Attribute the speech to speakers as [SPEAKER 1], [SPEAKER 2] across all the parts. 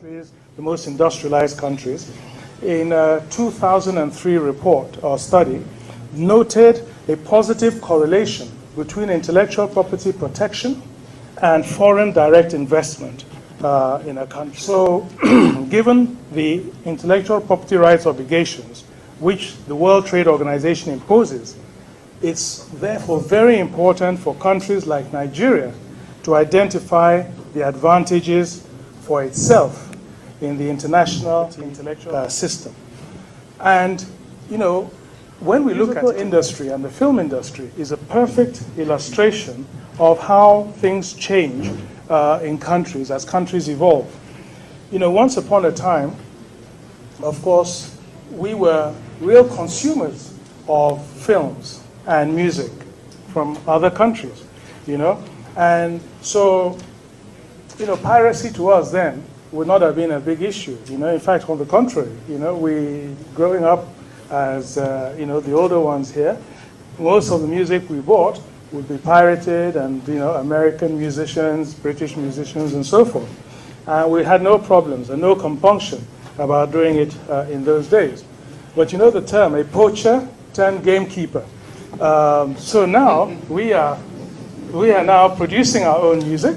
[SPEAKER 1] countries, the most industrialized countries, in a 2003 report or study, noted a positive correlation between intellectual property protection and foreign direct investment in a country. So, given the intellectual property rights obligations which the World Trade Organization imposes, it's therefore very important for countries like Nigeria to identify the advantages for itself in the international intellectual system. And, you know, when we look at the industry, and the film industry is a perfect illustration of how things change in countries as countries evolve. You know, once upon a time, of course, we were real consumers of films and music from other countries, you know. And so, you know, piracy to us then would not have been a big issue. You know, in fact, on the contrary, you know, growing up as, you know, the older ones here, most of the music we bought would be pirated, and, you know, American musicians, British musicians, and so forth. And we had no problems and no compunction about doing it in those days. But you know the term, a poacher turned gamekeeper. So now we are now producing our own music,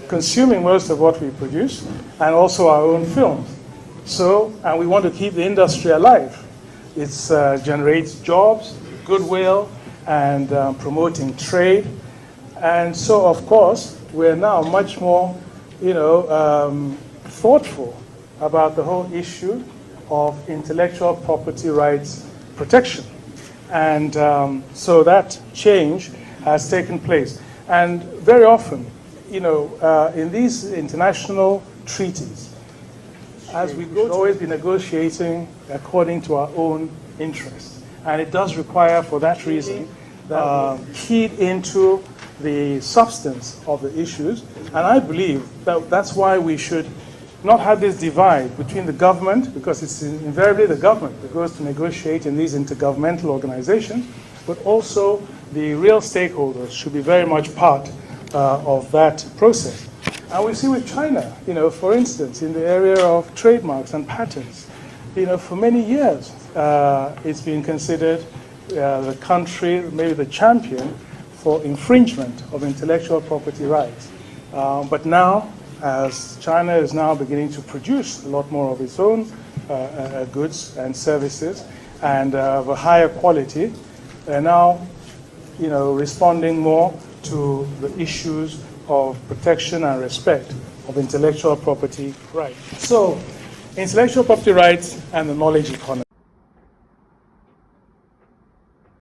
[SPEAKER 1] consuming most of what we produce, and also our own films. So, and we want to keep the industry alive. It generates jobs, goodwill, and promoting trade. And so, of course, we're now much more, you know, thoughtful about the whole issue of intellectual property rights protection. And so that change has taken place. And very often, you know, in these international treaties, as we should always be negotiating according to our own interests. And it does require, for that reason, keyed into the substance of the issues. And I believe that that's why we should not have this divide between the government, because it's invariably the government that goes to negotiate in these intergovernmental organizations, but also the real stakeholders should be very much part of that process. And we see with China, you know, for instance, in the area of trademarks and patents, you know, for many years, it's been considered the country, maybe the champion for infringement of intellectual property rights. But now, as China is now beginning to produce a lot more of its own goods and services, and of a higher quality, they're now, you know, responding more to the issues of protection and respect of intellectual property rights. So, intellectual property rights and the knowledge economy.